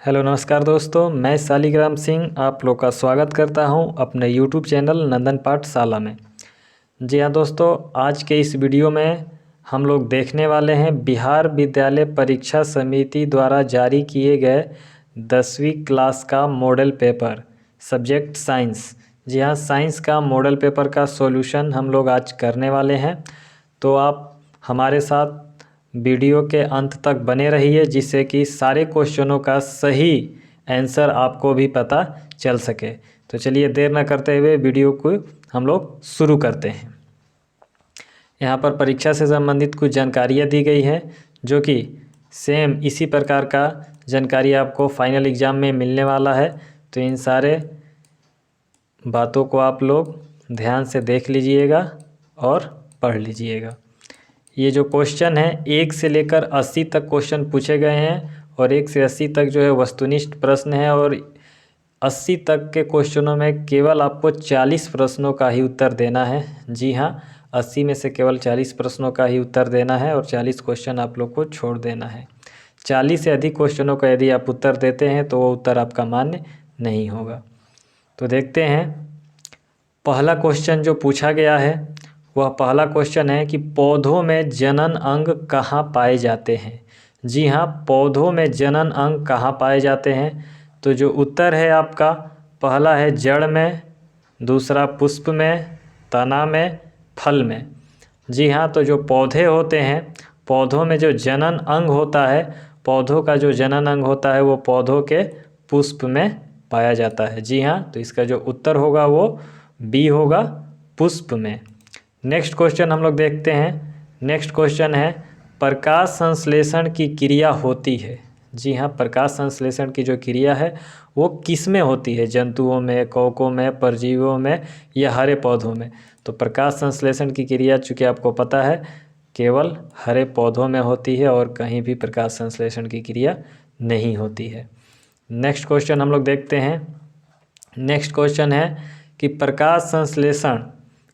Hello नमस्कार दोस्तों, मैं शालिग्राम सिंह आप लोग का स्वागत करता हूं अपने यूट्यूब चैनल नंदन पाठशाला में। जी हाँ दोस्तों, आज के इस वीडियो में हम लोग देखने वाले हैं बिहार विद्यालय परीक्षा समिति द्वारा जारी किए गए 10वीं क्लास का मॉडल पेपर सब्जेक्ट साइंस। जी हाँ, साइंस का मॉडल पेपर का सॉल्यूशन हम लोग आज करने वाले हैं, तो आप हमारे साथ वीडियो के अंत तक बने रहिए जिससे कि सारे क्वेश्चनों का सही आंसर आपको भी पता चल सके। तो चलिए देर न करते हुए वीडियो को हम लोग शुरू करते हैं। यहाँ पर परीक्षा से संबंधित कुछ जानकारियाँ दी गई हैं जो कि सेम इसी प्रकार का जानकारी आपको फाइनल एग्ज़ाम में मिलने वाला है। तो इन सारे बातों को आप लोग ध्यान से देख लीजिएगा और पढ़ लीजिएगा। ये जो क्वेश्चन है 1 से लेकर 80 तक क्वेश्चन पूछे गए हैं और 1 से 80 तक जो है वस्तुनिष्ठ प्रश्न है और 80 तक के क्वेश्चनों में केवल आपको 40 प्रश्नों का ही उत्तर देना है। जी हाँ, 80 में से केवल 40 प्रश्नों का ही उत्तर देना है और 40 क्वेश्चन आप लोग को छोड़ देना है। 40 से अधिक क्वेश्चनों का यदि आप उत्तर देते हैं तो वो उत्तर आपका मान्य नहीं होगा। तो देखते हैं, पहला क्वेश्चन जो पूछा गया है वह पहला क्वेश्चन है कि पौधों में जनन अंग कहाँ पाए जाते हैं। जी हाँ, पौधों में जनन अंग कहाँ पाए जाते हैं। तो जो उत्तर है आपका पहला है जड़ में, दूसरा पुष्प में, तना में, फल में। जी हाँ, तो जो पौधे होते हैं, पौधों में जो जनन अंग होता है, पौधों का जो जनन अंग होता है वो पौधों के पुष्प में पाया जाता है। जी हाँ, तो इसका जो उत्तर होगा वो बी होगा, पुष्प में। नेक्स्ट क्वेश्चन हम लोग देखते हैं। नेक्स्ट क्वेश्चन है प्रकाश संश्लेषण की क्रिया होती है। जी हाँ, प्रकाश संश्लेषण की जो क्रिया है वो किस में होती है, जंतुओं में, कवकों में, परजीवियों में या हरे पौधों में। तो प्रकाश संश्लेषण की क्रिया चूँकि आपको पता है केवल हरे पौधों में होती है और कहीं भी प्रकाश संश्लेषण की क्रिया नहीं होती है। नेक्स्ट क्वेश्चन हम लोग देखते हैं। नेक्स्ट क्वेश्चन है कि प्रकाश संश्लेषण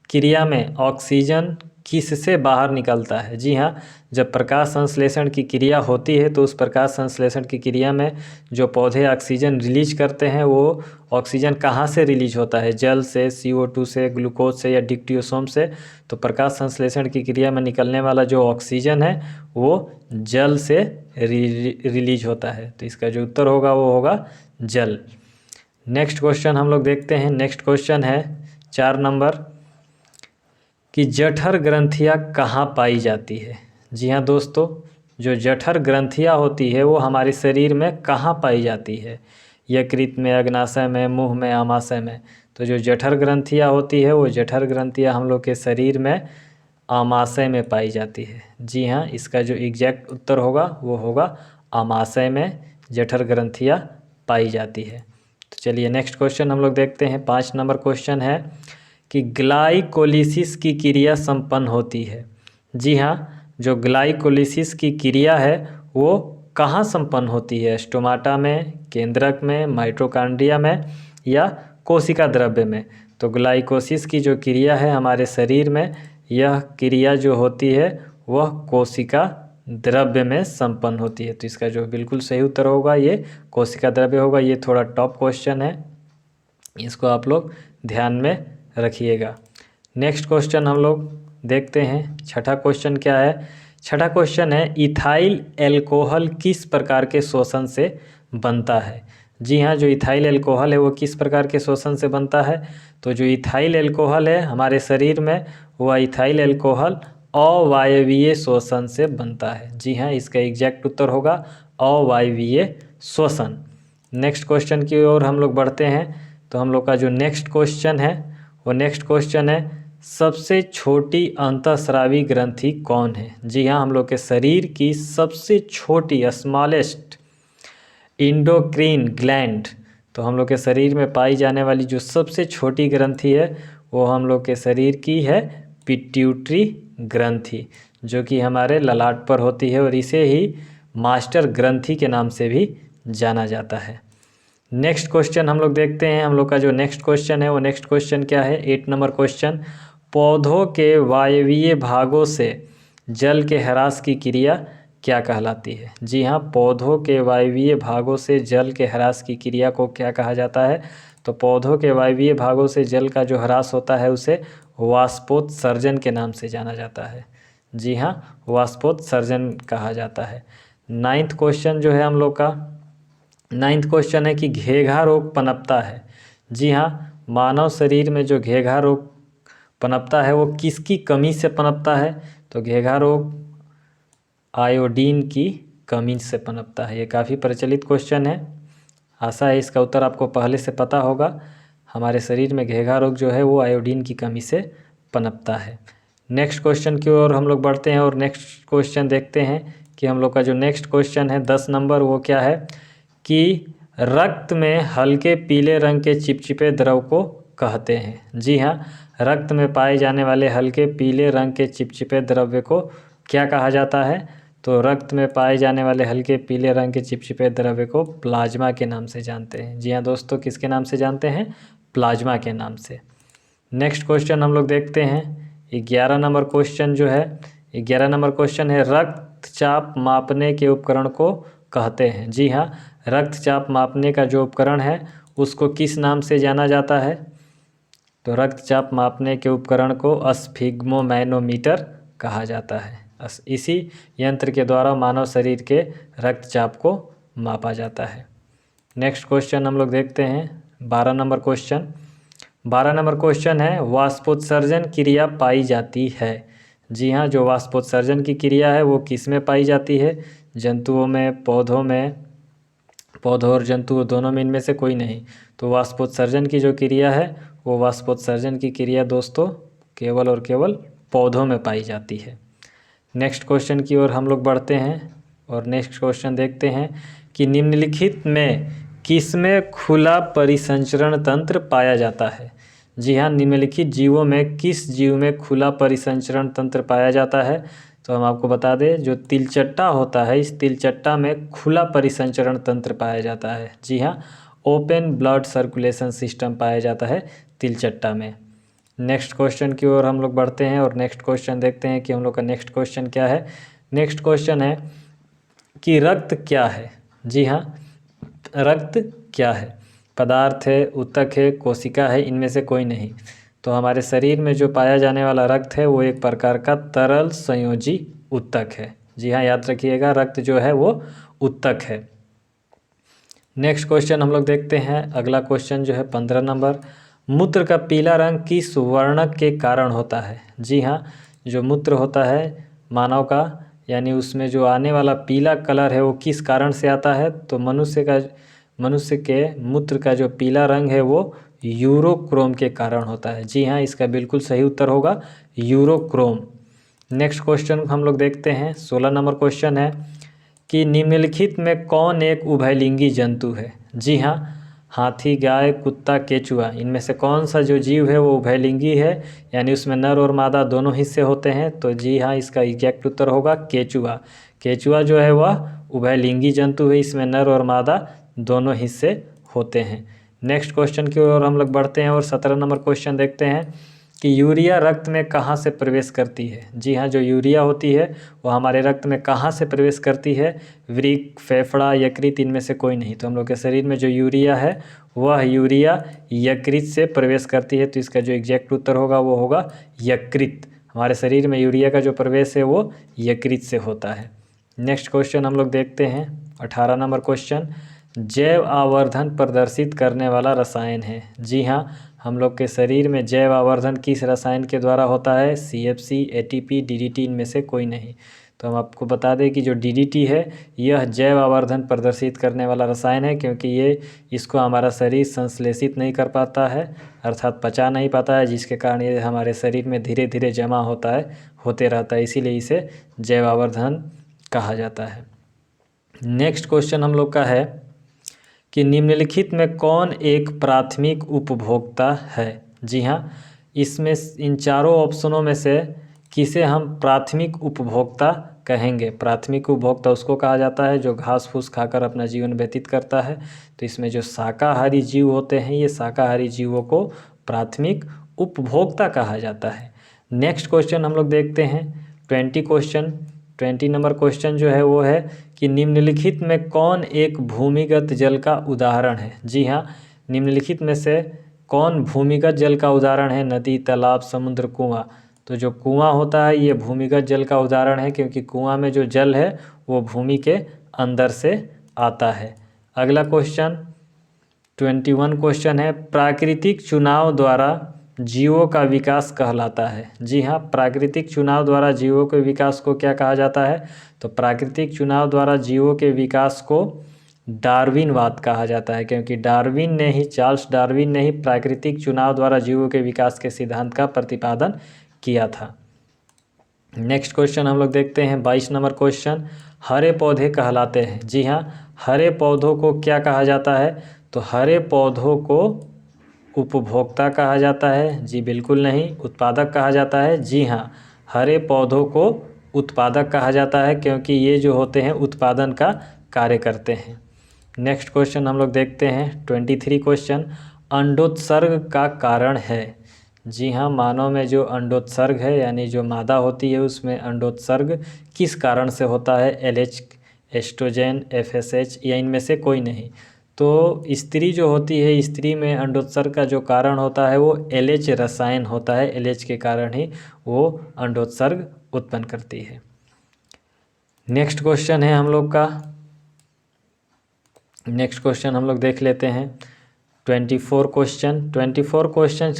क्रिया में ऑक्सीजन किससे बाहर निकलता है। जी हाँ, जब प्रकाश संश्लेषण की क्रिया होती है तो उस प्रकाश संश्लेषण की क्रिया में जो पौधे ऑक्सीजन रिलीज करते हैं वो ऑक्सीजन कहाँ से रिलीज होता है, जल से, CO2 से, ग्लूकोज से या डिक्टियोसोम से। तो प्रकाश संश्लेषण की क्रिया में निकलने वाला जो ऑक्सीजन है वो जल से रिलीज होता है। तो इसका जो उत्तर होगा वो होगा जल। नेक्स्ट क्वेश्चन हम लोग देखते हैं। नेक्स्ट क्वेश्चन है 4 नंबर कि जठर ग्रंथियाँ कहाँ पाई जाती है। जी हाँ दोस्तों, जो जठर ग्रंथियाँ होती है वो हमारे शरीर में कहाँ पाई जाती है, यकृत में, अग्नाशय में, मुंह में, आमाशय में। तो जो जठर ग्रंथियाँ होती है वो जठर ग्रंथियाँ हम लोग के शरीर में आमाशय में पाई जाती है। जी हाँ, इसका जो एग्जैक्ट उत्तर होगा वो होगा आमाशय में जठर ग्रंथियाँ पाई जाती है। तो चलिए नेक्स्ट क्वेश्चन हम लोग देखते हैं। 5 नंबर क्वेश्चन है कि ग्लाइकोलिसिस की क्रिया संपन्न होती है। जी हाँ, जो ग्लाइकोलिसिस की क्रिया है वो कहाँ संपन्न होती है, स्टोमाटा में, केंद्रक में, माइटोकॉन्ड्रिया में या कोशिका द्रव्य में। तो ग्लाइकोलिसिस की जो क्रिया है हमारे शरीर में, यह क्रिया जो होती है वह कोशिका द्रव्य में संपन्न होती है। तो इसका जो बिल्कुल सही उत्तर होगा ये कोशिका द्रव्य होगा। ये थोड़ा टॉप क्वेश्चन है, इसको आप लोग ध्यान में रखिएगा। नेक्स्ट क्वेश्चन हम लोग देखते हैं। छठा क्वेश्चन क्या है। छठा क्वेश्चन है इथाइल एल्कोहल किस प्रकार के शोषण से बनता है। जी हाँ, जो इथाइल एल्कोहल है वो किस प्रकार के शोषण से बनता है। तो जो इथाइल एल्कोहल है हमारे शरीर में, वह इथाइल एल्कोहल अवायवीय शोषण से बनता है। जी हाँ, इसका एग्जैक्ट उत्तर होगा अवायवीय शोषण। नेक्स्ट क्वेश्चन की ओर हम लोग बढ़ते हैं। तो हम लोग का जो नेक्स्ट क्वेश्चन है वो नेक्स्ट क्वेश्चन है सबसे छोटी अंतःस्रावी ग्रंथि कौन है। जी हाँ, हम लोग के शरीर की सबसे छोटी स्मॉलेस्ट इंडोक्रीन ग्लैंड, तो हम लोग के शरीर में पाई जाने वाली जो सबसे छोटी ग्रंथि है वो हम लोग के शरीर की है पिट्यूटरी ग्रंथि, जो कि हमारे ललाट पर होती है और इसे ही मास्टर ग्रंथि के नाम से भी जाना जाता है। नेक्स्ट क्वेश्चन हम लोग देखते हैं। हम लोग का जो नेक्स्ट क्वेश्चन है वो नेक्स्ट क्वेश्चन क्या है, 8 नंबर क्वेश्चन, पौधों के वायवीय भागों से जल के ह्रास की क्रिया क्या कहलाती है? जी हाँ, पौधों के वायवीय भागों से जल के ह्रास की क्रिया को क्या कहा जाता है? तो पौधों के वायवीय भागों से जल का जो ह्रास होता है उसे वाष्पोत्सर्जन के नाम से जाना जाता है। जी हाँ, वाष्पोत्सर्जन कहा जाता है। 9th क्वेश्चन जो है हम लोग का, 9th क्वेश्चन है कि घेघा रोग पनपता है। जी हाँ, मानव शरीर में जो घेघा रोग पनपता है वो किसकी कमी से पनपता है? तो घेघा रोग आयोडीन की कमी से पनपता है। ये काफ़ी प्रचलित क्वेश्चन है, आशा है इसका उत्तर आपको पहले से पता होगा। हमारे शरीर में घेघा रोग जो है वो आयोडीन की कमी से पनपता है। नेक्स्ट क्वेश्चन की ओर हम लोग बढ़ते हैं और नेक्स्ट क्वेश्चन देखते हैं कि हम लोग का जो नेक्स्ट क्वेश्चन है 10 नंबर, वो क्या है कि रक्त में हल्के पीले रंग के चिपचिपे द्रव को कहते हैं। जी हाँ, रक्त में पाए जाने वाले हल्के पीले रंग के चिपचिपे द्रव्य को क्या कहा जाता है? तो रक्त में पाए जाने वाले हल्के पीले रंग के चिपचिपे द्रव्य को प्लाज्मा के नाम से जानते हैं। जी हाँ दोस्तों, किसके नाम से जानते हैं? प्लाज्मा के नाम से। नेक्स्ट क्वेश्चन हम लोग देखते हैं 11 नंबर क्वेश्चन जो है, 11 नंबर क्वेश्चन है रक्तचाप मापने के उपकरण को कहते हैं। जी हाँ, रक्तचाप मापने का जो उपकरण है उसको किस नाम से जाना जाता है? तो रक्तचाप मापने के उपकरण को स्फिग्मोमैनोमीटर कहा जाता है। इसी यंत्र के द्वारा मानव शरीर के रक्तचाप को मापा जाता है। नेक्स्ट क्वेश्चन हम लोग देखते हैं 12 नंबर क्वेश्चन। 12 नंबर क्वेश्चन है वाष्पोत्सर्जन क्रिया पाई जाती है। जी हाँ, जो वाष्पोत्सर्जन की क्रिया है वो किस में पाई जाती है? जंतुओं में, पौधों में, पौधों और जंतु दोनों में, इनमें से कोई नहीं। तो वाष्पोत्सर्जन की जो क्रिया है वो वाष्पोत्सर्जन की क्रिया दोस्तों केवल और केवल पौधों में पाई जाती है। नेक्स्ट क्वेश्चन की ओर हम लोग बढ़ते हैं और नेक्स्ट क्वेश्चन देखते हैं कि निम्नलिखित में किसमें खुला परिसंचरण तंत्र पाया जाता है? जी हाँ, निम्नलिखित जीवों में किस जीव में खुला परिसंचरण तंत्र पाया जाता है? तो हम आपको बता दें, जो तिलचट्टा होता है, इस तिलचट्टा में खुला परिसंचरण तंत्र पाया जाता है। जी हाँ, ओपन ब्लड सर्कुलेशन सिस्टम पाया जाता है तिलचट्टा में। नेक्स्ट क्वेश्चन की ओर हम लोग बढ़ते हैं और नेक्स्ट क्वेश्चन देखते हैं कि हम लोग का नेक्स्ट क्वेश्चन क्या है। नेक्स्ट क्वेश्चन है कि रक्त क्या है? जी हाँ, रक्त क्या है? पदार्थ है, ऊतक है, कोशिका है, इनमें से कोई नहीं। तो हमारे शरीर में जो पाया जाने वाला रक्त है वो एक प्रकार का तरल संयोजी ऊतक है। जी हाँ, याद रखिएगा, रक्त जो है वो ऊतक है। नेक्स्ट क्वेश्चन हम लोग देखते हैं, अगला क्वेश्चन जो है 15 नंबर, मूत्र का पीला रंग किस वर्णक के कारण होता है? जी हाँ, जो मूत्र होता है मानव का, यानी उसमें जो आने वाला पीला कलर है वो किस कारण से आता है? तो मनुष्य के मूत्र का जो पीला रंग है वो यूरोक्रोम के कारण होता है। जी हाँ, इसका बिल्कुल सही उत्तर होगा यूरोक्रोम। नेक्स्ट क्वेश्चन हम लोग देखते हैं 16 नंबर क्वेश्चन है कि निम्नलिखित में कौन एक उभयलिंगी जंतु है? जी हाँ, हाथी, गाय, कुत्ता, केचुआ, इनमें से कौन सा जो जीव है वो उभयलिंगी है, यानी उसमें नर और मादा दोनों हिस्से होते हैं? तो जी हाँ, इसका एग्जैक्ट उत्तर होगा केचुआ। केचुआ जो है वह उभयलिंगी जंतु है, इसमें नर और मादा दोनों हिस्से होते हैं। नेक्स्ट क्वेश्चन की ओर हम लोग बढ़ते हैं और 17 नंबर क्वेश्चन देखते हैं कि यूरिया रक्त में कहाँ से प्रवेश करती है? जी हाँ, जो यूरिया होती है वो हमारे रक्त में कहाँ से प्रवेश करती है? वृक्क, फेफड़ा, यकृत, इनमें से कोई नहीं। तो हम लोग के शरीर में जो यूरिया है वह यूरिया यकृत से प्रवेश करती है। तो इसका जो एग्जैक्ट उत्तर होगा वो होगा यकृत। हमारे शरीर में यूरिया का जो प्रवेश है वो यकृत से होता है। नेक्स्ट क्वेश्चन हम लोग देखते हैं 18 नंबर क्वेश्चन, जैव आवर्धन प्रदर्शित करने वाला रसायन है। जी हाँ, हम लोग के शरीर में जैव आवर्धन किस रसायन के द्वारा होता है? CFC, ATP, DDT, इनमें से कोई नहीं। तो हम आपको बता दें कि जो DDT है यह जैव आवर्धन प्रदर्शित करने वाला रसायन है, क्योंकि इसको हमारा शरीर संश्लेषित नहीं कर पाता है, अर्थात पचा नहीं पाता है, जिसके कारण ये हमारे शरीर में धीरे धीरे जमा होते रहता है, इसीलिए इसे जैव आवर्धन कहा जाता है। नेक्स्ट क्वेश्चन हम लोग का है कि निम्नलिखित में कौन एक प्राथमिक उपभोक्ता है? जी हाँ, इसमें इन चारों ऑप्शनों में से किसे हम प्राथमिक उपभोक्ता कहेंगे? प्राथमिक उपभोक्ता उसको कहा जाता है जो घास फूस खाकर अपना जीवन व्यतीत करता है। तो इसमें जो शाकाहारी जीव होते हैं, ये शाकाहारी जीवों को प्राथमिक उपभोक्ता कहा जाता है। नेक्स्ट क्वेश्चन हम लोग देखते हैं 20 क्वेश्चन 20 नंबर क्वेश्चन जो है वो है कि निम्नलिखित में कौन एक भूमिगत जल का उदाहरण है। जी हाँ, निम्नलिखित में से कौन भूमिगत जल का उदाहरण है। नदी, तालाब, समुद्र, कुआं। तो जो कुआं होता है ये भूमिगत जल का उदाहरण है, क्योंकि कुआं में जो जल है वो भूमि के अंदर से आता है। अगला क्वेश्चन 21 क्वेश्चन है, प्राकृतिक चुनाव द्वारा जीवों का विकास कहलाता है। जी हाँ, प्राकृतिक चुनाव द्वारा जीवों के विकास को क्या कहा जाता है। तो प्राकृतिक चुनाव द्वारा जीवों के विकास को डार्विनवाद कहा जाता है, क्योंकि चार्ल्स डार्विन ने ही प्राकृतिक चुनाव द्वारा जीवों के विकास के सिद्धांत का प्रतिपादन किया था। नेक्स्ट क्वेश्चन हम लोग देखते हैं 22 नंबर क्वेश्चन, हरे पौधे कहलाते हैं। जी हाँ, हरे पौधों को क्या कहा जाता है। तो हरे पौधों को उपभोक्ता कहा जाता है। जी बिल्कुल नहीं, उत्पादक कहा जाता है। जी हाँ, हरे पौधों को उत्पादक कहा जाता है, क्योंकि ये जो होते हैं उत्पादन का कार्य करते हैं। नेक्स्ट क्वेश्चन हम लोग देखते हैं 23 क्वेश्चन, अंडोत्सर्ग का कारण है। जी हाँ, मानव में जो अंडोत्सर्ग है यानी जो मादा होती है उसमें अंडोत्सर्ग किस कारण से होता है। LH, एस्ट्रोजन, FSH या इनमें से कोई नहीं। तो स्त्री जो होती है, स्त्री में अंडोत्सर्ग का जो कारण होता है वो LH रसायन होता है। LH के कारण ही वो अंडोत्सर्ग उत्पन्न करती है। नेक्स्ट क्वेश्चन है हम लोग का, नेक्स्ट क्वेश्चन हम लोग देख लेते हैं 24 क्वेश्चन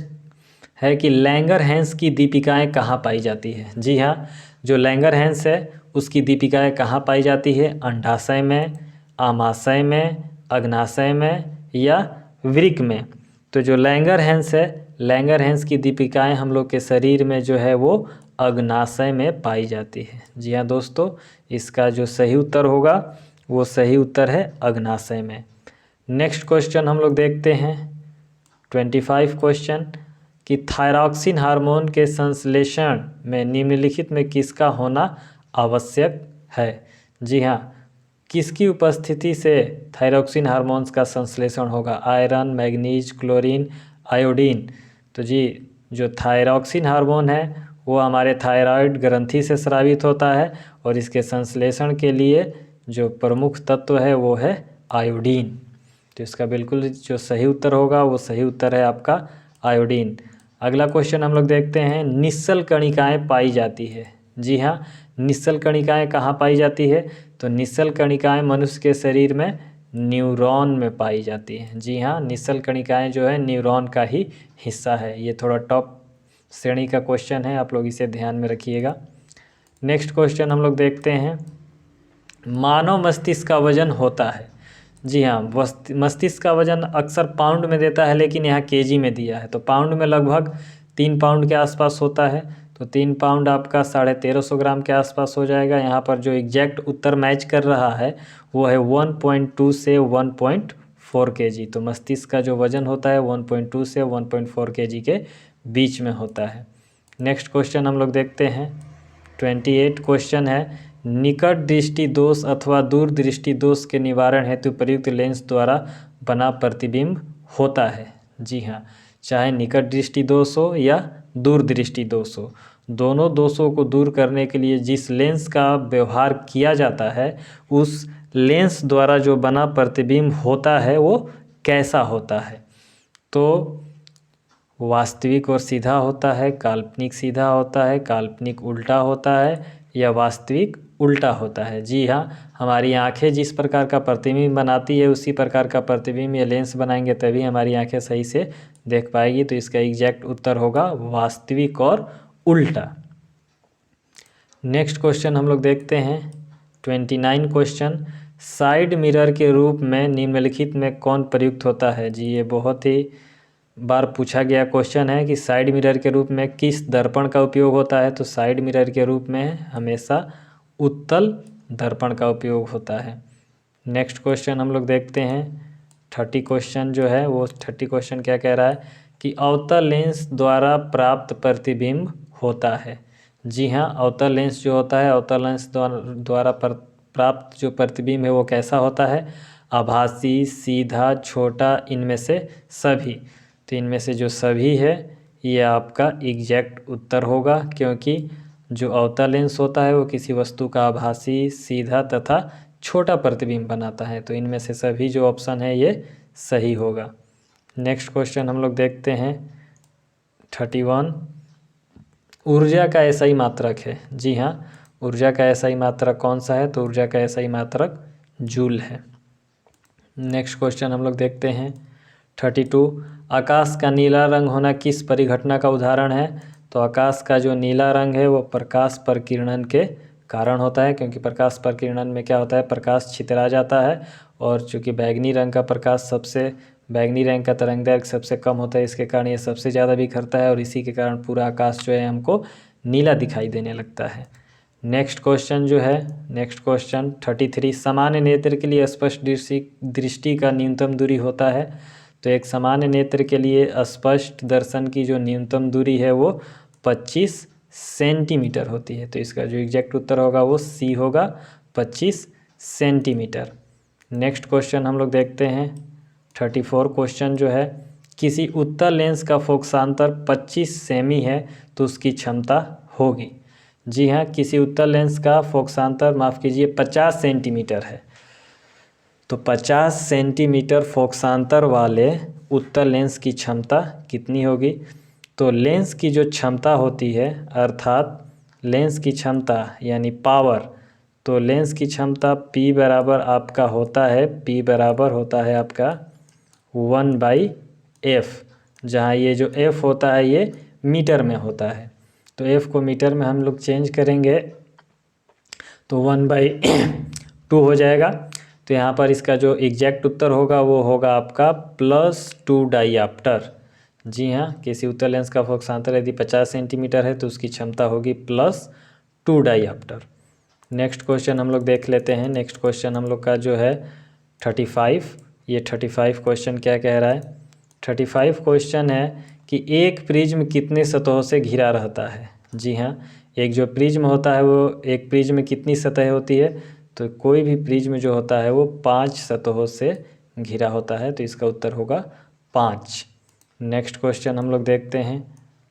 है कि लैंगरहैंस की दीपिकाएं कहाँ पाई जाती है। जी हाँ, जो लैंगरहैंस है उसकी दीपिकाएं कहाँ पाई जाती है। अंडाशय में, आमाशय में, अग्नाशय में या वृक्क में। तो जो लैंगरहैंस है, लैंगरहैंस की दीपिकाएं हम लोग के शरीर में जो है वो अग्नाशय में पाई जाती है। जी हाँ दोस्तों, इसका जो सही उत्तर होगा वो सही उत्तर है अग्नाशय में। नेक्स्ट क्वेश्चन हम लोग देखते हैं 25 क्वेश्चन कि थायरॉक्सिन हार्मोन के संश्लेषण में निम्नलिखित में किसका होना आवश्यक है। जी हाँ, किसकी उपस्थिति से थायरॉक्सिन हार्मोन्स का संश्लेषण होगा। Iron, manganese, chlorine, iodine. तो जी जो थायरॉक्सिन हार्मोन है वो हमारे थायराइड ग्रंथि से स्रावित होता है, और इसके संश्लेषण के लिए जो प्रमुख तत्व है वो है आयोडीन। तो इसका बिल्कुल जो सही उत्तर होगा वो सही उत्तर है आपका आयोडीन। अगला क्वेश्चन हम लोग देखते हैं, निश्चल कणिकाएं पाई जाती है। जी हाँ, निश्चल कणिकाएं कहाँ पाई जाती है। तो निश्चल कणिकाएं मनुष्य के शरीर में न्यूरॉन में पाई जाती हैं। जी हाँ, निश्चल कणिकाएं जो है न्यूरॉन का ही हिस्सा है। ये थोड़ा टॉप श्रेणी का क्वेश्चन है, आप लोग इसे ध्यान में रखिएगा। नेक्स्ट क्वेश्चन हम लोग देखते हैं, मानव मस्तिष्क का वजन होता है। जी हाँ, मस्तिष्क का वजन अक्सर पाउंड में देता है, लेकिन यहाँ केजी में दिया है। तो पाउंड में लगभग 3 पाउंड के आसपास होता है। तो 3 पाउंड आपका 1350 ग्राम के आसपास हो जाएगा। यहाँ पर जो एग्जैक्ट उत्तर मैच कर रहा है वो है 1.2 से 1.4 केजी। तो मस्तिष्क का जो वजन होता है 1.2 से 1.4 केजी के बीच में होता है। नेक्स्ट क्वेश्चन हम लोग देखते हैं 28 क्वेश्चन है, निकट दृष्टि दोष अथवा दूर दृष्टि दोष के निवारण हेतु प्रयुक्त लेंस द्वारा बना प्रतिबिंब होता है। जी हाँ, चाहे निकट दृष्टि दोष हो या दूर दृष्टि दोष हो, दोनों दोषों को दूर करने के लिए जिस लेंस का व्यवहार किया जाता है उस लेंस द्वारा जो बना प्रतिबिंब होता है वो कैसा होता है। तो वास्तविक और सीधा होता है, काल्पनिक सीधा होता है, काल्पनिक उल्टा होता है या वास्तविक उल्टा होता है। जी हाँ, हमारी आंखें जिस प्रकार का प्रतिबिंब बनाती है उसी प्रकार का प्रतिबिंब या लेंस बनाएंगे तभी हमारी आंखें सही से देख पाएगी। तो इसका एग्जैक्ट उत्तर होगा वास्तविक और उल्टा। नेक्स्ट क्वेश्चन हम लोग देखते हैं 29 क्वेश्चन, साइड मिरर के रूप में निम्नलिखित में कौन प्रयुक्त होता है। जी ये बहुत ही बार पूछा गया क्वेश्चन है कि साइड मिरर के रूप में किस दर्पण का उपयोग होता है। तो साइड मिरर के रूप में हमेशा उत्तल दर्पण का उपयोग होता है। नेक्स्ट क्वेश्चन हम लोग देखते हैं 30 क्वेश्चन जो है वो 30 क्वेश्चन क्या कह रहा है कि अवतल लेंस द्वारा प्राप्त प्रतिबिंब होता है। जी हाँ, अवतल लेंस जो होता है, अवतल लेंस द्वारा प्राप्त जो प्रतिबिंब है वो कैसा होता है, आभासी, सीधा, छोटा, इनमें से सभी। तो इनमें से जो सभी है ये आपका एग्जैक्ट उत्तर होगा, क्योंकि जो अवतल लेंस होता है वो किसी वस्तु का आभासी, सीधा तथा छोटा प्रतिबिंब बनाता है। तो इनमें से सभी जो ऑप्शन है ये सही होगा। नेक्स्ट क्वेश्चन हम लोग देखते हैं 31। ऊर्जा का एसआई मात्रक है। जी हाँ, ऊर्जा का एसआई मात्रक कौन सा है? तो ऊर्जा का एसआई मात्रक जूल है। नेक्स्ट क्वेश्चन हम लोग देखते हैं 32। आकाश का नीला रंग होना किस परिघटना का उदाहरण है? तो आकाश का जो नीला रंग है वो प्रकाश प्रकीर्णन के कारण होता है, क्योंकि प्रकाश प्रकीर्णन में क्या होता है, प्रकाश छितरा जाता है, और चूँकि बैगनी रंग का प्रकाश बैगनी रंग का तरंगदैर्घ्य सबसे कम होता है, इसके कारण ये सबसे ज़्यादा बिखरता है, और इसी के कारण पूरा आकाश जो है हमको नीला दिखाई देने लगता है। नेक्स्ट क्वेश्चन जो है, नेक्स्ट क्वेश्चन 33। सामान्य नेत्र के लिए स्पष्ट दृष्टि का न्यूनतम दूरी होता है। तो एक सामान्य नेत्र के लिए स्पष्ट दर्शन की जो न्यूनतम दूरी है वो 25 सेंटीमीटर होती है। तो इसका जो एग्जैक्ट उत्तर होगा वो सी होगा, 25 सेंटीमीटर। नेक्स्ट क्वेश्चन हम लोग देखते हैं 34 क्वेश्चन जो है, किसी उत्तल लेंस का फोकसांतर 25 सेमी है तो उसकी क्षमता होगी। जी हाँ, किसी उत्तल लेंस का फोकसांतर 50 सेंटीमीटर है। तो 50 सेंटीमीटर फोकसांतर वाले उत्तल लेंस की क्षमता कितनी होगी? तो लेंस की जो क्षमता होती है, अर्थात लेंस की क्षमता यानी पावर, तो लेंस की क्षमता P बराबर आपका होता है, P बराबर होता है आपका 1/f, जहाँ ये जो f होता है ये मीटर में होता है। तो f को मीटर में हम लोग चेंज करेंगे तो 1/2 हो जाएगा। तो यहाँ पर इसका जो एग्जैक्ट उत्तर होगा वो होगा आपका +2 डाईऑप्टर। जी हाँ, किसी उत्तल लेंस का फोकसांतर यदि 50 सेंटीमीटर है तो उसकी क्षमता होगी +2 डाईऑप्टर। नेक्स्ट क्वेश्चन हम लोग देख लेते हैं। नेक्स्ट क्वेश्चन हम लोग का जो है 35। ये 35 क्वेश्चन क्या कह रहा है? 35 क्वेश्चन है कि एक प्रिज्म कितने सतहों से घिरा रहता है? जी हाँ, एक जो प्रिज्म होता है वो, एक प्रिज्म में कितनी सतह होती है? तो कोई भी प्रिज्म जो होता है वो 5 सतहों से घिरा होता है। तो इसका उत्तर होगा 5। नेक्स्ट क्वेश्चन हम लोग देखते हैं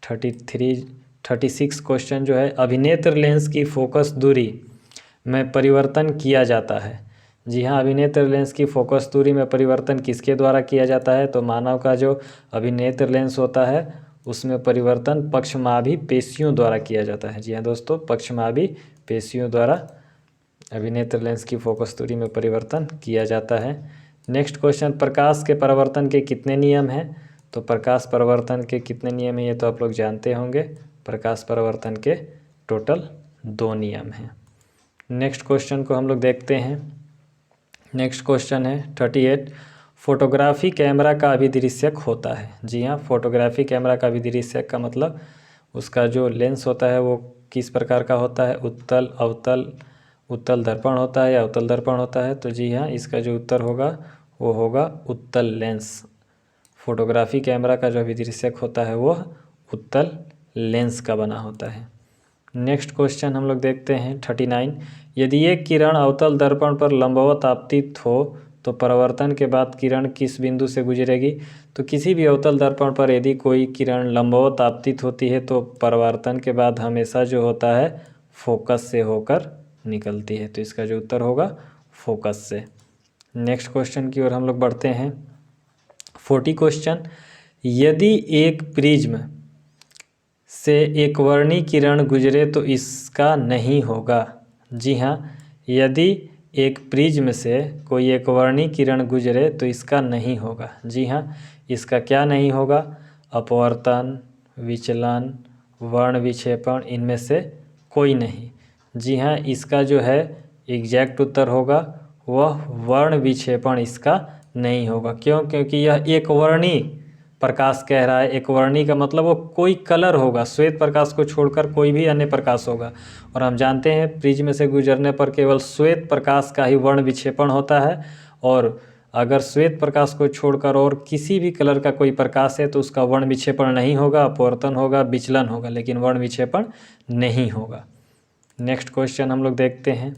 36 क्वेश्चन जो है, अभिनेत्र लेंस की फोकस दूरी में परिवर्तन किया जाता है। जी हाँ, अभिनेत्र लेंस की फोकस दूरी में परिवर्तन किसके द्वारा किया जाता है? तो मानव का जो अभिनेत्र लेंस होता है उसमें परिवर्तन पक्षमाभी पेशियों द्वारा किया जाता है। जी हाँ दोस्तों, पक्षमाभी पेशियों द्वारा अभिनेत्र लेंस की फोकस दूरी में परिवर्तन किया जाता है। नेक्स्ट क्वेश्चन, प्रकाश के परावर्तन के कितने नियम हैं? तो प्रकाश परावर्तन के कितने नियम हैं ये तो आप लोग जानते होंगे। प्रकाश परावर्तन के टोटल 2 नियम हैं। नेक्स्ट क्वेश्चन को हम लोग देखते हैं। नेक्स्ट क्वेश्चन है 38। फोटोग्राफी कैमरा का अभिदृश्यक होता है। जी हाँ, फोटोग्राफी कैमरा का अभिदृश्यक का मतलब उसका जो लेंस होता है वो किस प्रकार का होता है? उत्तल, अवतल, उत्तल दर्पण होता है या अवतल दर्पण होता है? तो जी हाँ, इसका जो उत्तर होगा वो होगा उत्तल लेंस। फोटोग्राफी कैमरा का जो अभिदृश्यक होता है वो उत्तल लेंस का बना होता है। नेक्स्ट क्वेश्चन हम लोग देखते हैं 39। यदि एक किरण अवतल दर्पण पर लंबवत आपतित हो तो परावर्तन के बाद किरण किस बिंदु से गुजरेगी? तो किसी भी अवतल दर्पण पर यदि कोई किरण लंबवत आपतित होती है तो परावर्तन के बाद हमेशा जो होता है फोकस से होकर निकलती है। तो इसका जो उत्तर होगा फोकस से। नेक्स्ट क्वेश्चन की ओर हम लोग बढ़ते हैं। 40 क्वेश्चन, यदि एक प्रिज्म से एक वर्णी किरण गुजरे तो इसका नहीं होगा। जी हाँ, यदि एक प्रिज्म से कोई एक वर्णी किरण गुजरे तो इसका नहीं होगा। जी हाँ, इसका क्या नहीं होगा? अपवर्तन, विचलन, वर्ण विक्षेपण, इनमें से कोई नहीं। जी हाँ, इसका जो है एग्जैक्ट उत्तर होगा वह वर्ण विक्षेपण इसका नहीं होगा। क्यों? क्योंकि यह एक वर्णी प्रकाश कह रहा है। एक वर्णी का मतलब वो कोई कलर होगा, श्वेत प्रकाश को छोड़कर कोई भी अन्य प्रकाश होगा, और हम जानते हैं प्रिज्म से गुजरने पर केवल श्वेत प्रकाश का ही वर्ण विक्षेपण होता है, और अगर श्वेत प्रकाश को छोड़कर और किसी भी कलर का कोई प्रकाश है तो उसका वर्ण विक्षेपण नहीं होगा, अपवर्तन होगा, विचलन होगा, लेकिन वर्ण विक्षेपण नहीं होगा। नेक्स्ट क्वेश्चन हम लोग देखते हैं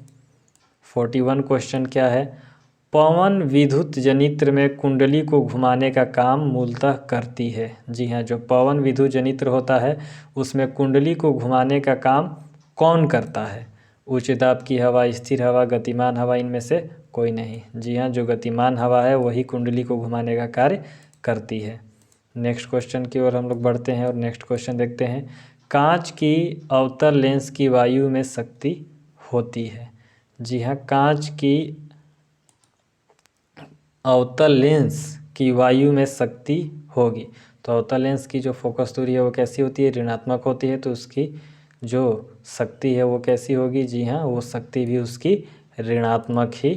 41 क्वेश्चन क्या है? पवन विद्युत जनित्र में कुंडली को घुमाने का काम मूलतः करती है। जी हाँ, जो पवन विद्युत जनित्र होता है उसमें कुंडली को घुमाने का काम कौन करता है? उच्च दाब की हवा, स्थिर हवा, गतिमान हवा, इनमें से कोई नहीं। जी हाँ, जो गतिमान हवा है वही कुंडली को घुमाने का कार्य करती है। नेक्स्ट क्वेश्चन की ओर हम लोग बढ़ते हैं और नेक्स्ट क्वेश्चन देखते हैं। कांच की अवतल लेंस की वायु में शक्ति होती है। जी हाँ, कांच की अवतल लेंस की वायु में शक्ति होगी। तो अवतल लेंस की जो फोकस दूरी है वो कैसी होती है? ऋणात्मक होती है। तो उसकी जो शक्ति है वो कैसी होगी? जी हाँ, वो शक्ति भी उसकी ऋणात्मक ही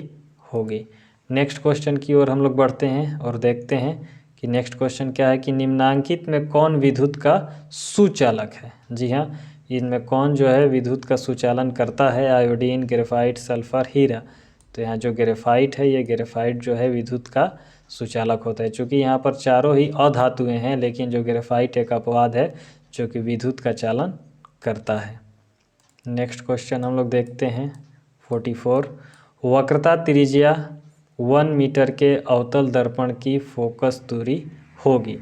होगी। नेक्स्ट क्वेश्चन की ओर हम लोग बढ़ते हैं और देखते हैं कि नेक्स्ट क्वेश्चन क्या है कि निम्नांकित में कौन विद्युत का सुचालक है? जी हाँ, इनमें कौन जो है विद्युत का सुचालन करता है? आयोडीन, ग्रेफाइट, सल्फर, हीरा। तो यहाँ जो ग्रेफाइट है, ये ग्रेफाइट जो है विद्युत का सुचालक होता है। चूँकि यहाँ पर चारों ही अधातुएं हैं, लेकिन जो ग्रेफाइट एक अपवाद है जो कि विद्युत का चालन करता है। नेक्स्ट क्वेश्चन हम लोग देखते हैं 44। वक्रता त्रिज्या 1 मीटर के अवतल दर्पण की फोकस दूरी होगी।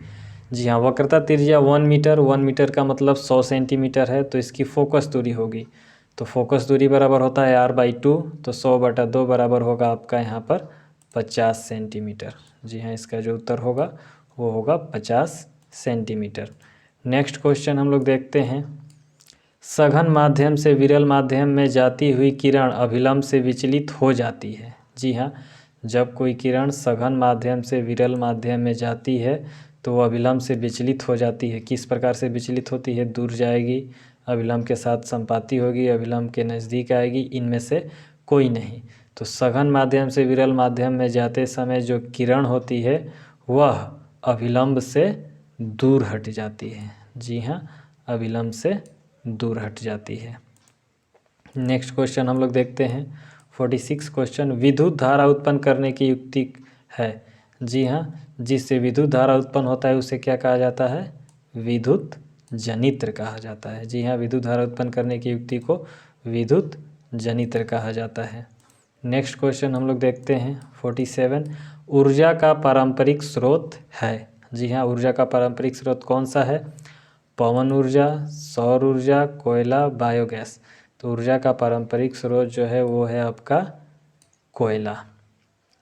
जी हाँ, वक्रता त्रिज्या 1 मीटर, 1 मीटर का मतलब 100 सेंटीमीटर है। तो इसकी फोकस दूरी होगी, तो फोकस दूरी बराबर होता है r/2। तो 100/2 बराबर होगा आपका यहाँ पर 50 सेंटीमीटर। जी हाँ, इसका जो उत्तर होगा वो होगा 50 सेंटीमीटर। नेक्स्ट क्वेश्चन हम लोग देखते हैं। सघन माध्यम से विरल माध्यम में जाती हुई किरण अभिलंब से विचलित हो जाती है। जी हाँ, जब कोई किरण सघन माध्यम से विरल माध्यम में जाती है तो वो अभिलंब से विचलित हो जाती है। किस प्रकार से विचलित होती है? दूर जाएगी, अभिलंब के साथ संपाती होगी, अभिलंब के नज़दीक आएगी, इनमें से कोई नहीं। तो सघन माध्यम से विरल माध्यम में जाते समय जो किरण होती है वह अभिलंब से दूर हट जाती है। जी हाँ, अभिलंब से दूर हट जाती है। नेक्स्ट क्वेश्चन हम लोग देखते हैं 46 क्वेश्चन। विद्युत धारा उत्पन्न करने की युक्ति है। जी हाँ, जिससे विद्युत धारा उत्पन्न होता है उसे क्या कहा जाता है? विद्युत जनित्र कहा जाता है। जी हाँ, विद्युत धारा उत्पन्न करने की युक्ति को विद्युत जनित्र कहा जाता है। नेक्स्ट क्वेश्चन हम लोग देखते हैं 47। ऊर्जा का पारंपरिक स्रोत है। जी हाँ, ऊर्जा का पारंपरिक स्रोत कौन सा है? पवन ऊर्जा, सौर ऊर्जा, कोयला, बायोगैस। तो ऊर्जा का पारंपरिक स्रोत जो है वो है आपका कोयला।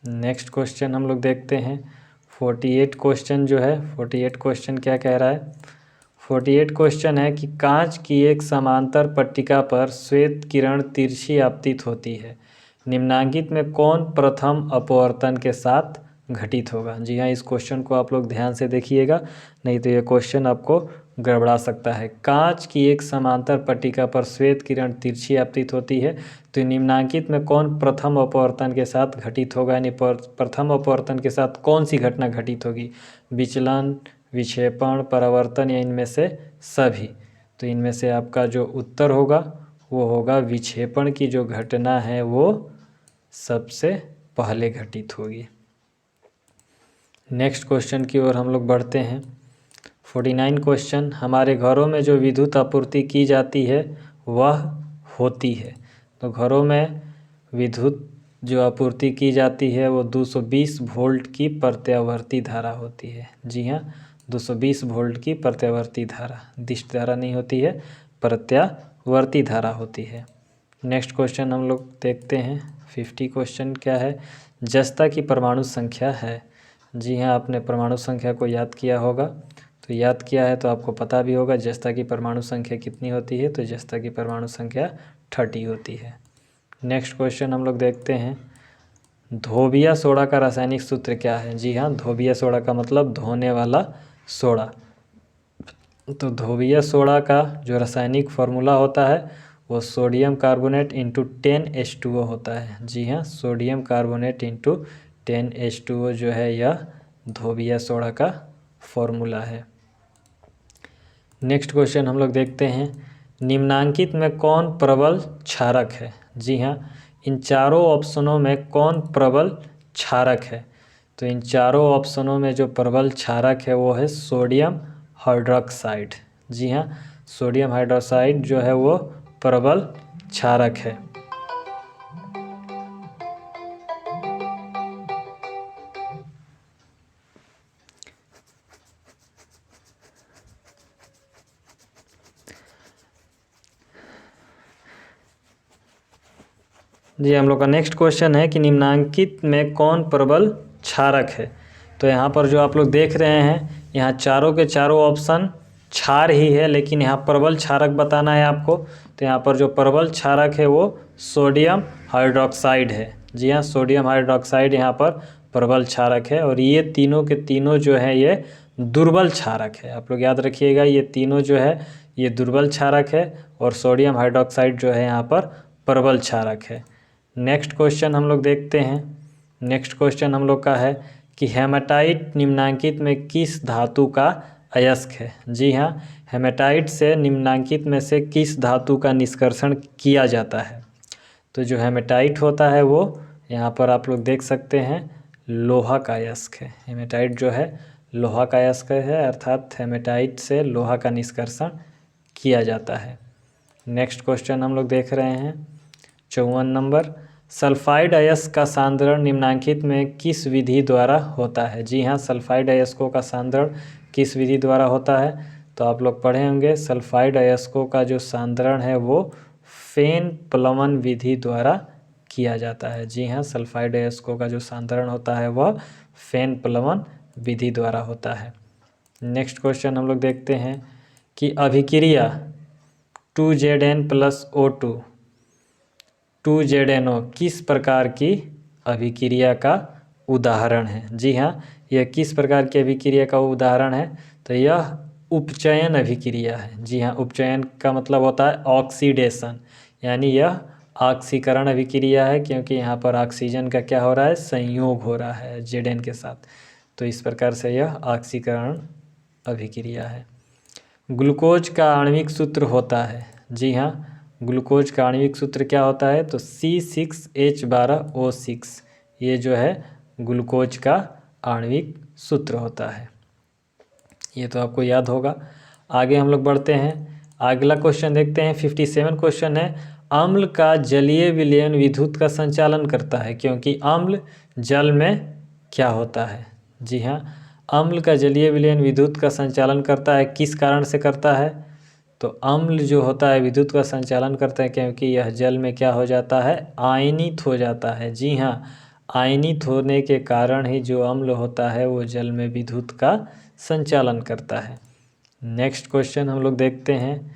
नेक्स्ट क्वेश्चन हम लोग देखते हैं 48 क्वेश्चन जो है 48 क्वेश्चन क्या कह रहा है? 48 क्वेश्चन है कि कांच की एक समांतर पट्टिका पर श्वेत किरण तिरछी आपतित होती है। निम्नांकित में कौन प्रथम अपवर्तन के साथ घटित होगा? जी हाँ, इस क्वेश्चन को आप लोग ध्यान से देखिएगा, नहीं तो ये क्वेश्चन आपको गड़बड़ा सकता है। कांच की एक समांतर पट्टिका पर श्वेत किरण तिरछी आपतित होती है, तो निम्नांकित में कौन प्रथम अपवर्तन के साथ घटित होगा? यानी प्रथम अपवर्तन के साथ कौन सी घटना घटित होगी? विचलन, विक्षेपण, परावर्तन या इनमें से सभी? तो इनमें से आपका जो उत्तर होगा वो होगा विक्षेपण की जो घटना है वो सबसे पहले घटित होगी। नेक्स्ट क्वेश्चन की ओर हम लोग बढ़ते हैं 49 क्वेश्चन। हमारे घरों में जो विद्युत आपूर्ति की जाती है वह होती है। तो घरों में विद्युत जो आपूर्ति की जाती है वो 220 वोल्ट की प्रत्यावर्ती धारा होती है। जी हाँ, 220 वोल्ट की प्रत्यावर्ती धारा, दिष्ट धारा नहीं होती है, प्रत्यावर्ती धारा होती है। नेक्स्ट क्वेश्चन हम लोग देखते हैं 50 क्वेश्चन क्या है? जस्ता की परमाणु संख्या है। जी हाँ, आपने परमाणु संख्या को याद किया होगा, तो याद किया है तो आपको पता भी होगा जस्ता की परमाणु संख्या कितनी होती है। तो जस्ता की परमाणु संख्या 30 होती है। नेक्स्ट क्वेश्चन हम लोग देखते हैं धोबिया सोडा का रासायनिक सूत्र क्या है? जी हाँ, धोबिया सोडा का मतलब धोने वाला सोडा। तो धोबिया सोडा का जो रासायनिक फार्मूला होता है वो सोडियम कार्बोनेट इंटू 10H2O होता है। जी हाँ, सोडियम कार्बोनेट इंटू 10H2O जो है यह धोबिया सोडा का फॉर्मूला है। नेक्स्ट क्वेश्चन हम लोग देखते हैं निम्नांकित में कौन प्रबल क्षारक है? जी हाँ, इन चारों ऑप्शनों में कौन प्रबल क्षारक है? तो इन चारों ऑप्शनों में जो प्रबल क्षारक है वो है सोडियम हाइड्रोक्साइड। जी हाँ, सोडियम हाइड्रोक्साइड जो है वो प्रबल क्षारक है। जी हम लोग का नेक्स्ट क्वेश्चन है कि निम्नांकित में कौन प्रबल क्षारक है। तो यहाँ पर जो आप लोग देख रहे हैं, यहाँ चारों के चारों ऑप्शन क्षार ही है, लेकिन यहाँ प्रबल क्षारक बताना है आपको। तो यहाँ पर जो प्रबल क्षारक है वो सोडियम हाइड्रोक्साइड है। जी हाँ, सोडियम हाइड्रोक्साइड यहाँ पर प्रबल क्षारक है। और ये तीनों के तीनों जो है ये दुर्बल क्षारक है। आप लोग याद रखिएगा, ये तीनों जो है ये दुर्बल क्षारक है और सोडियम हाइड्रोक्साइड जो है यहाँ पर प्रबल क्षारक है। नेक्स्ट क्वेश्चन हम लोग देखते हैं। नेक्स्ट क्वेश्चन हम लोग का है कि हेमाटाइट निम्नांकित में किस धातु का अयस्क है। जी हाँ, हेमाटाइट से निम्नांकित में से किस धातु का निष्कर्षण किया जाता है। तो जो हेमाटाइट होता है वो यहाँ पर आप लोग देख सकते हैं लोहा का अयस्क है। हेमाटाइट जो है लोहा का अयस्क है, अर्थात हेमाटाइट से लोहा का निष्कर्षण किया जाता है। नेक्स्ट क्वेश्चन हम लोग देख रहे हैं 54 नंबर, सल्फाइड अयस्क का सांद्रण निम्नांकित में किस विधि द्वारा होता है। जी हाँ, सल्फाइड अयस्कों का सांद्रण किस विधि द्वारा होता है। तो आप लोग पढ़े होंगे, सल्फाइड अयस्कों का जो सांद्रण है वो फेन प्लमन विधि द्वारा किया जाता है। जी हाँ, सल्फाइड अयस्कों का जो सांद्रण होता है वह फेन प्लमन विधि द्वारा होता है। नेक्स्ट क्वेश्चन हम लोग देखते हैं कि अभिक्रिया 2Zn+O2 2ZNO किस प्रकार की अभिक्रिया का उदाहरण है। जी हाँ, यह किस प्रकार की अभिक्रिया का उदाहरण है। तो यह उपचयन अभिक्रिया है। जी हाँ, उपचयन का मतलब होता है ऑक्सीडेशन, यानी यह ऑक्सीकरण अभिक्रिया है, क्योंकि यहाँ पर ऑक्सीजन का क्या हो रहा है, संयोग हो रहा है Zn के साथ। तो इस प्रकार से यह ऑक्सीकरण अभिक्रिया है। ग्लूकोज का आणविक सूत्र होता है। जी हाँ, ग्लूकोज का आणविक सूत्र क्या होता है। तो C6H12O6 ये जो है ग्लूकोज का आणविक सूत्र होता है। ये तो आपको याद होगा। आगे हम लोग बढ़ते हैं, अगला क्वेश्चन देखते हैं। 57 क्वेश्चन है, अम्ल का जलीय विलयन विद्युत का संचालन करता है, क्योंकि अम्ल जल में क्या होता है। जी हाँ, अम्ल का जलीय विलयन विद्युत का संचालन करता है, किस कारण से करता है। तो अम्ल जो होता है विद्युत का संचालन करता है क्योंकि यह जल में क्या हो जाता है, आयनित हो जाता है। जी हाँ, आयनित होने के कारण ही जो अम्ल होता है वो जल में विद्युत का संचालन करता है। नेक्स्ट क्वेश्चन हम लोग देखते हैं।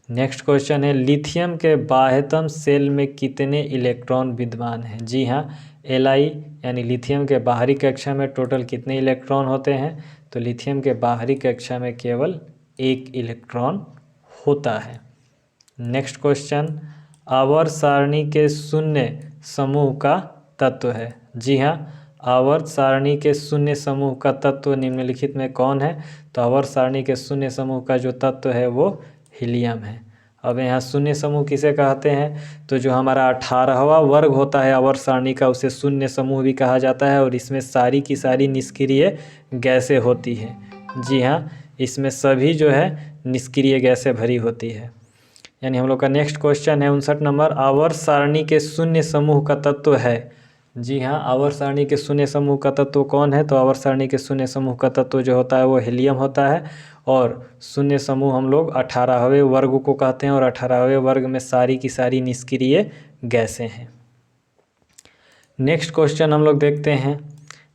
नेक्स्ट क्वेश्चन है, लिथियम के बाह्यतम सेल में कितने इलेक्ट्रॉन विद्यमान हैं। जी हाँ, Li यानी लिथियम के बाहरी कक्षा में टोटल कितने इलेक्ट्रॉन होते हैं। तो लिथियम के बाहरी कक्षा में केवल 1 इलेक्ट्रॉन होता है। नेक्स्ट क्वेश्चन, आवर्त सारणी के शून्य समूह का तत्व है। जी हाँ, आवर्त सारणी के शून्य समूह का तत्व निम्नलिखित में कौन है। तो आवर्त सारणी के शून्य समूह का जो तत्व है वो हीलियम है। अब यहाँ शून्य समूह किसे कहते हैं। तो जो हमारा 18वां वर्ग होता है आवर्त सारणी का, उसे शून्य समूह भी कहा जाता है। और इसमें सारी की सारी निष्क्रिय गैसें होती हैं। जी हाँ, इसमें सभी जो है निष्क्रिय गैसें भरी होती है। यानी हम लोग का नेक्स्ट क्वेश्चन है 59 नंबर, आवर्त सारणी के शून्य समूह का तत्व है। जी हाँ, आवर्त सारणी के शून्य समूह का तत्व कौन है। तो आवर्त सारणी के शून्य समूह का तत्व जो होता है वो हीलियम होता है। और शून्य समूह हम लोग 18वें वर्ग को कहते हैं, और 18वें वर्ग में सारी की सारी निष्क्रिय गैसें हैं। नेक्स्ट क्वेश्चन हम लोग देखते हैं।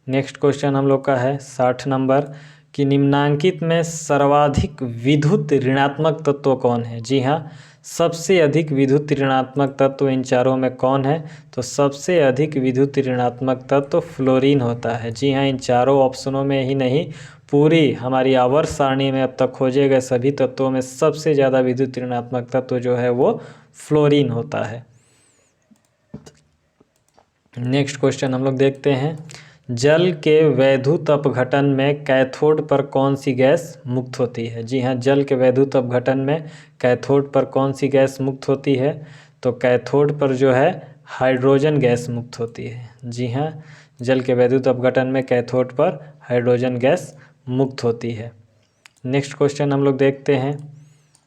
नेक्स्ट क्वेश्चन हम लोग का है 60 नंबर कि निम्नांकित में सर्वाधिक विद्युत ऋणात्मक तत्व कौन है। जी हाँ, सबसे अधिक विद्युत ऋणात्मक तत्व इन चारों में कौन है। तो सबसे अधिक विद्युत ऋणात्मक तत्व फ्लोरीन होता है। जी हाँ, इन चारों ऑप्शनों में ही नहीं, पूरी हमारी आवर्त सारणी में अब तक खोजे गए सभी तत्वों में सबसे ज़्यादा विद्युत ऋणात्मक तत्व जो है वो फ्लोरीन होता है। नेक्स्ट क्वेश्चन हम लोग देखते हैं, जल के वैद्युत अपघटन में कैथोड पर कौन सी गैस मुक्त होती है। जी हाँ, जल के वैद्युत अपघटन में कैथोड पर कौन सी गैस मुक्त होती है। तो कैथोड पर जो है हाइड्रोजन गैस मुक्त होती है। जी हाँ, जल के वैद्युत अपघटन में कैथोड पर हाइड्रोजन गैस मुक्त होती है। नेक्स्ट क्वेश्चन हम लोग देखते हैं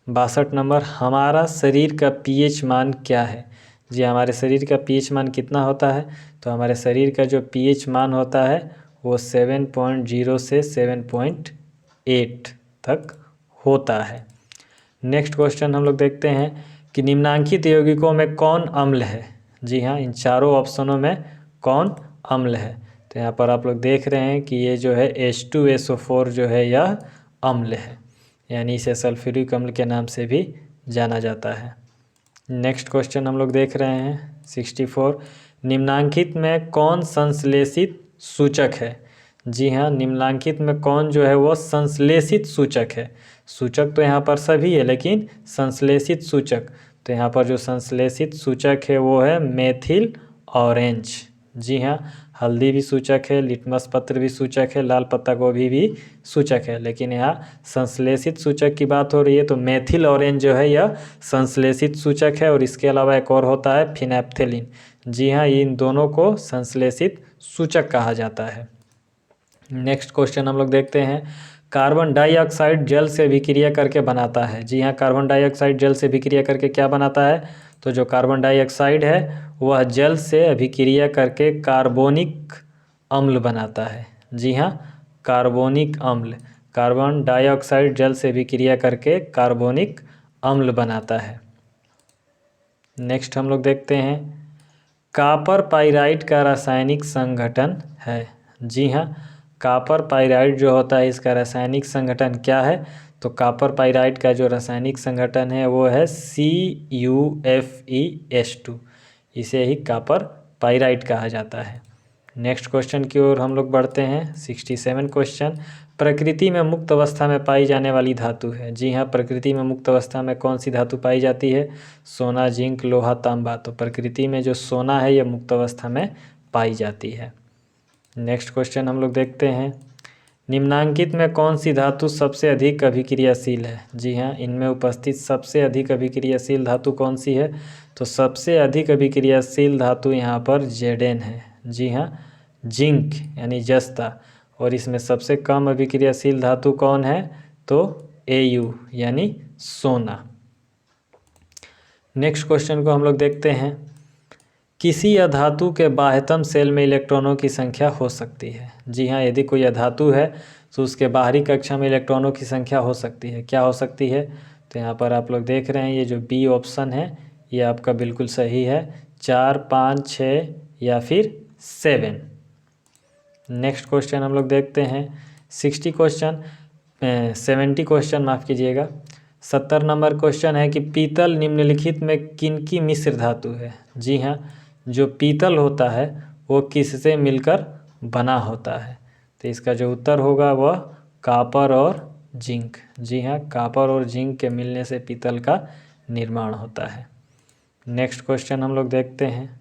62 नंबर, हमारा शरीर का pH मान क्या है। जी, हमारे शरीर का pH मान कितना होता है। तो हमारे शरीर का जो pH मान होता है वो 7.0 से 7.8 तक होता है। नेक्स्ट क्वेश्चन हम लोग देखते हैं कि निम्नांकित यौगिकों में कौन अम्ल है। जी हाँ, इन चारों ऑप्शनों में कौन अम्ल है? तो यहाँ पर आप लोग देख रहे हैं कि ये जो है H2SO4 जो है यह अम्ल है, यानी इसे सल्फ्यूरिक अम्ल के नाम से भी जाना जाता है। नेक्स्ट क्वेश्चन हम लोग देख रहे हैं 64। निम्नांकित में कौन संश्लेषित सूचक है? जी हाँ, निम्नांकित में कौन जो है वो संश्लेषित सूचक है? सूचक तो यहाँ पर सभी है, लेकिन संश्लेषित सूचक, तो यहाँ पर जो संश्लेषित सूचक है वो है मेथिल ऑरेंज। जी हाँ, हल्दी भी सूचक है, लिटमस पत्र भी सूचक है, लाल पत्ता गोभी भी सूचक है, लेकिन यहाँ संश्लेषित सूचक की बात हो रही है तो मेथिल ऑरेंज जो है यह संश्लेषित सूचक है। और इसके अलावा एक और होता है फिनैप्थेलिन। जी हाँ, इन दोनों को संश्लेषित सूचक कहा जाता है। नेक्स्ट क्वेश्चन हम लोग देखते हैं। कार्बन डाइऑक्साइड जल से अभिक्रिया करके बनाता है। जी हाँ, कार्बन डाइऑक्साइड जल से अभिक्रिया करके क्या बनाता है? तो जो कार्बन डाइऑक्साइड है वह जल से अभिक्रिया करके कार्बोनिक अम्ल बनाता है। जी हाँ, कार्बोनिक अम्ल, कार्बन डाइऑक्साइड जल से अभिक्रिया करके कार्बोनिक अम्ल बनाता है। नेक्स्ट हम लोग देखते हैं, कॉपर पाइराइट का रासायनिक संगठन है। जी हाँ, कॉपर पाइराइट जो होता है इसका रासायनिक संगठन क्या है? तो कॉपर पाइराइट का जो रासायनिक संगठन है वो है CuFeS2, इसे ही कॉपर पाइराइट कहा जाता है। नेक्स्ट क्वेश्चन की ओर हम लोग बढ़ते हैं 67 क्वेश्चन। प्रकृति में मुक्त अवस्था में पाई जाने वाली धातु है। जी हाँ, प्रकृति में मुक्त अवस्था में कौन सी धातु पाई जाती है? सोना, जिंक, लोहा, तांबा। तो प्रकृति में जो सोना है यह मुक्त अवस्था में पाई जाती है। नेक्स्ट क्वेश्चन हम लोग देखते हैं, निम्नांकित में कौन सी धातु सबसे अधिक अभिक्रियाशील है? जी हाँ, इनमें उपस्थित सबसे अधिक अभिक्रियाशील धातु कौन सी है? तो सबसे अधिक अभिक्रियाशील धातु यहाँ पर Zn है। जी हाँ, जिंक यानी जस्ता। और इसमें सबसे कम अभिक्रियाशील धातु कौन है? तो Au यानी सोना। नेक्स्ट क्वेश्चन को हम लोग देखते हैं, किसी अधातु के बाह्यतम सेल में इलेक्ट्रॉनों की संख्या हो सकती है। जी हाँ, यदि कोई अधातु है तो उसके बाहरी कक्षा में इलेक्ट्रॉनों की संख्या हो सकती है। क्या हो सकती है? तो यहाँ पर आप लोग देख रहे हैं ये जो बी ऑप्शन है ये आपका बिल्कुल सही है, 4, 5, 6 या फिर 7। नेक्स्ट क्वेश्चन हम लोग देखते हैं 70 क्वेश्चन माफ़ कीजिएगा। 70 नंबर क्वेश्चन है कि पीतल निम्नलिखित में किनकी मिश्र धातु है? जी हाँ, जो पीतल होता है वो किससे मिलकर बना होता है? तो इसका जो उत्तर होगा वह कॉपर और जिंक। जी हाँ, कॉपर और जिंक के मिलने से पीतल का निर्माण होता है। नेक्स्ट क्वेश्चन हम लोग देखते हैं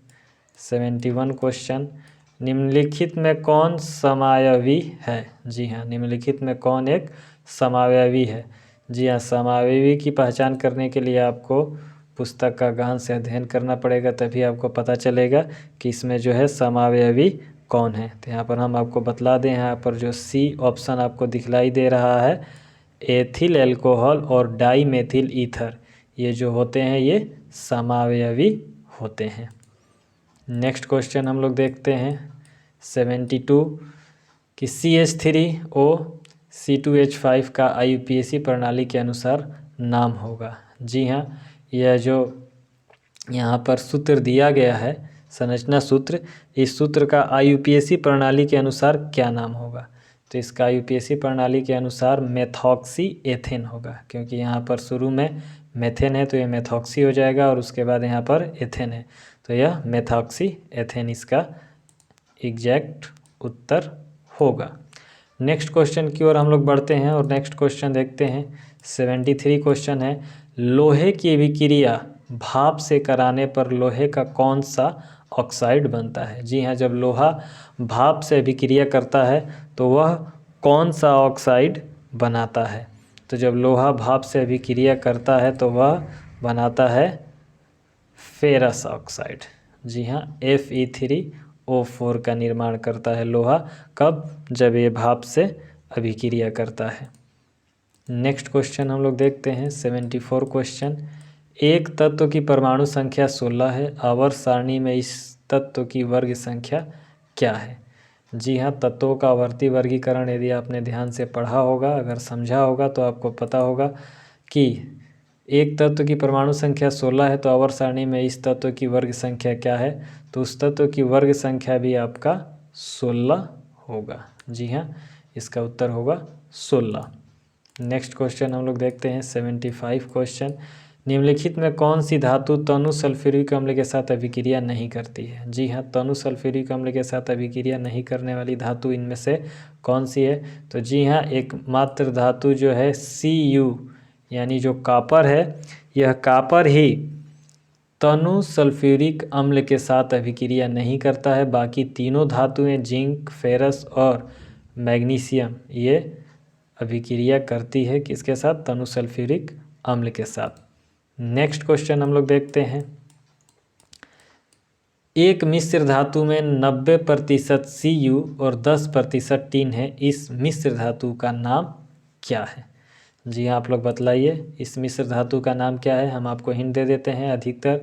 71 क्वेश्चन, निम्नलिखित में कौन समावयवी है? जी हाँ, निम्नलिखित में कौन एक समावयवी है? जी हाँ, समावयवी की पहचान करने के लिए आपको पुस्तक का गहन से अध्ययन करना पड़ेगा, तभी आपको पता चलेगा कि इसमें जो है समावयवी कौन है। तो यहाँ पर हम आपको बतला दें, यहाँ पर जो सी ऑप्शन आपको दिखलाई दे रहा है, एथिल एल्कोहल और डाई मेथिल ईथर, ये जो होते हैं ये समावयवी होते हैं। नेक्स्ट क्वेश्चन हम लोग देखते हैं 72 कि CH3O C2H5 का IUPAC प्रणाली के अनुसार नाम होगा। जी हाँ, यह जो यहाँ पर सूत्र दिया गया है, संरचना सूत्र, इस सूत्र का IUPAC प्रणाली के अनुसार क्या नाम होगा? तो इसका IUPAC प्रणाली के अनुसार मेथॉक्सी एथेन होगा, क्योंकि यहाँ पर शुरू में मेथेन है तो ये मेथॉक्सी हो जाएगा और उसके बाद यहाँ पर एथेन है तो यह मेथॉक्सी एथेन इसका एग्जैक्ट उत्तर होगा। नेक्स्ट क्वेश्चन की ओर हम लोग बढ़ते हैं और नेक्स्ट क्वेश्चन देखते हैं 73 क्वेश्चन है, लोहे की अभिक्रिया भाप से कराने पर लोहे का कौन सा ऑक्साइड बनता है? जी हाँ, जब लोहा भाप से अभिक्रिया करता है तो वह कौन सा ऑक्साइड बनाता है? तो जब लोहा भाप से अभिक्रिया करता है तो वह बनाता है फेरस ऑक्साइड। जी हाँ, Fe3O4 का निर्माण करता है लोहा, कब? जब ये भाप से अभिक्रिया करता है। नेक्स्ट क्वेश्चन हम लोग देखते हैं 74 क्वेश्चन, एक तत्व की परमाणु संख्या 16 है, आवर्त सारणी में इस तत्व की वर्ग संख्या क्या है? जी हाँ, तत्वों का आवर्ती वर्गीकरण यदि आपने ध्यान से पढ़ा होगा, अगर समझा होगा तो आपको पता होगा कि एक तत्व की परमाणु संख्या 16 है तो आवर्त सारणी में इस तत्व की वर्ग संख्या क्या है, तो उस तत्व की वर्ग संख्या भी आपका 16 होगा। जी हाँ, इसका उत्तर होगा 16। नेक्स्ट क्वेश्चन हम लोग देखते हैं 75 क्वेश्चन। निम्नलिखित में कौन सी धातु तनु सल्फ्यूरिक अम्ल के साथ अभिक्रिया नहीं करती है। जी हाँ, तनु सल्फ्यूरिक अम्ल के साथ अभिक्रिया नहीं करने वाली धातु इनमें से कौन सी है, तो जी हाँ, एकमात्र धातु जो है Cu यानी जो कॉपर है, यह कॉपर ही तनु सल्फ्यूरिक अम्ल के साथ अभिक्रिया नहीं करता है। बाकी तीनों धातुएं जिंक, फेरस और मैग्नीशियम ये अभिक्रिया करती है किसके साथ, तनु सल्फ्यूरिक अम्ल के साथ। नेक्स्ट क्वेश्चन हम लोग देखते हैं, एक मिश्र धातु में 90% Cu और 10% टिन है, इस मिश्र धातु का नाम क्या है। जी हाँ, आप लोग बतलाइए इस मिश्र धातु का नाम क्या है। हम आपको हिंट दे देते हैं, अधिकतर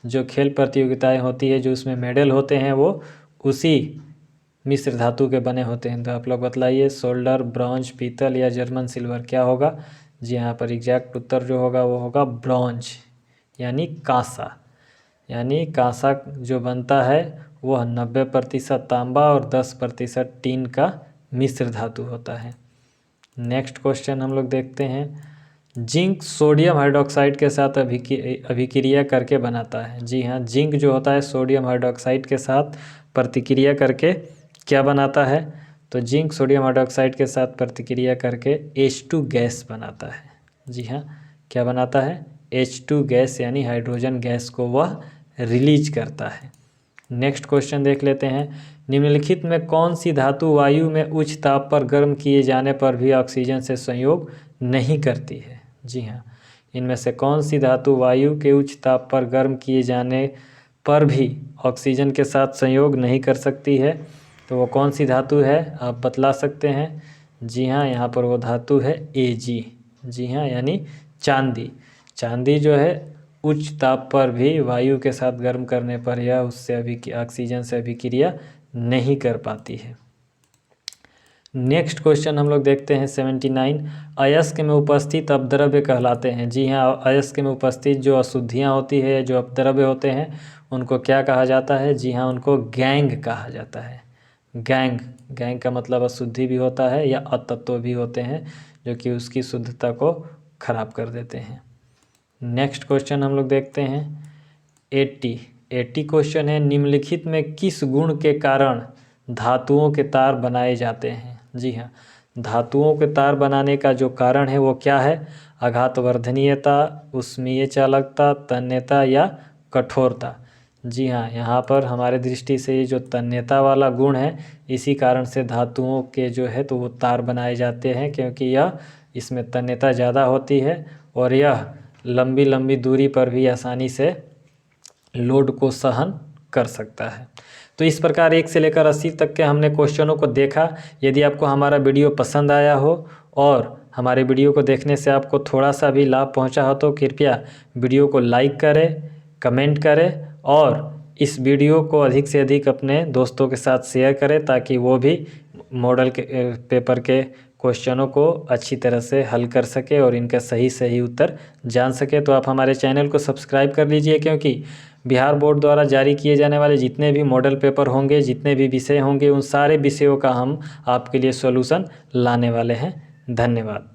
जो खेल प्रतियोगिताएं होती है जो उसमें मेडल होते हैं वो उसी मिश्र धातु के बने होते हैं। तो आप लोग बतलाइए, सोल्डर, ब्रॉन्ज, पीतल या जर्मन सिल्वर क्या होगा। जी यहाँ पर एग्जैक्ट उत्तर जो होगा वो होगा ब्रॉन्ज यानी कांसा। यानी कांसा जो बनता है वह 90% तांबा और 10% टीन का मिश्र धातु होता है। नेक्स्ट क्वेश्चन हम लोग देखते हैं, जिंक सोडियम हाइड्रोक्साइड के साथ अभिक्रिया करके बनाता है। जी हाँ, जिंक जो होता है सोडियम हाइड्रोक्साइड के साथ प्रतिक्रिया करके क्या बनाता है, तो जिंक सोडियम हाइड्रोक्साइड के साथ प्रतिक्रिया करके H2 गैस बनाता है। जी हाँ, क्या बनाता है, H2 गैस यानी हाइड्रोजन गैस को वह रिलीज करता है। नेक्स्ट क्वेश्चन देख लेते हैं, निम्नलिखित में कौन सी धातु वायु में उच्च ताप पर गर्म किए जाने पर भी ऑक्सीजन से संयोग नहीं करती है। जी हाँ, इनमें से कौन सी धातु वायु के उच्च ताप पर गर्म किए जाने पर भी ऑक्सीजन के साथ संयोग नहीं कर सकती है, तो वो कौन सी धातु है आप बतला सकते हैं। जी हाँ, यहाँ पर वो धातु है Ag। जी हाँ, यानी चांदी। चांदी जो है उच्च ताप पर भी वायु के साथ गर्म करने पर यह उससे ऑक्सीजन से अभिक्रिया नहीं कर पाती है। नेक्स्ट क्वेश्चन हम लोग देखते हैं 79, अयस्क में उपस्थित अपद्रव्य कहलाते हैं। जी हाँ, अयस्क में उपस्थित जो अशुद्धियाँ होती है, जो अपद्रव्य होते हैं, उनको क्या कहा जाता है। जी हाँ, उनको गैंग कहा जाता है। गैंग का मतलब अशुद्धि भी होता है या अतत्व भी होते हैं जो कि उसकी शुद्धता को खराब कर देते हैं। नेक्स्ट क्वेश्चन हम लोग देखते हैं 80 क्वेश्चन है, निम्नलिखित में किस गुण के कारण धातुओं के तार बनाए जाते हैं। जी हाँ, धातुओं के तार बनाने का जो कारण है वो क्या है, आघातवर्धनीयता, उष्मीय चालकता, तन्यता या कठोरता। जी हाँ, यहाँ पर हमारे दृष्टि से ये जो तन्यता वाला गुण है, इसी कारण से धातुओं के जो है तो वो तार बनाए जाते हैं, क्योंकि यह इसमें तन्यता ज़्यादा होती है और यह लंबी लंबी दूरी पर भी आसानी से लोड को सहन कर सकता है। तो इस प्रकार 1 से लेकर 80 तक के हमने क्वेश्चनों को देखा। यदि आपको हमारा वीडियो पसंद आया हो और हमारे वीडियो को देखने से आपको थोड़ा सा भी लाभ पहुंचा हो तो कृपया वीडियो को लाइक करें, कमेंट करें और इस वीडियो को अधिक से अधिक अपने दोस्तों के साथ शेयर करें ताकि वो भी मॉडल के पेपर के क्वेश्चनों को अच्छी तरह से हल कर सके और इनका सही उत्तर जान सके। तो आप हमारे चैनल को सब्सक्राइब कर लीजिए, क्योंकि बिहार बोर्ड द्वारा जारी किए जाने वाले जितने भी मॉडल पेपर होंगे, जितने भी विषय होंगे, उन सारे विषयों का हम आपके लिए सॉल्यूशन लाने वाले हैं। धन्यवाद।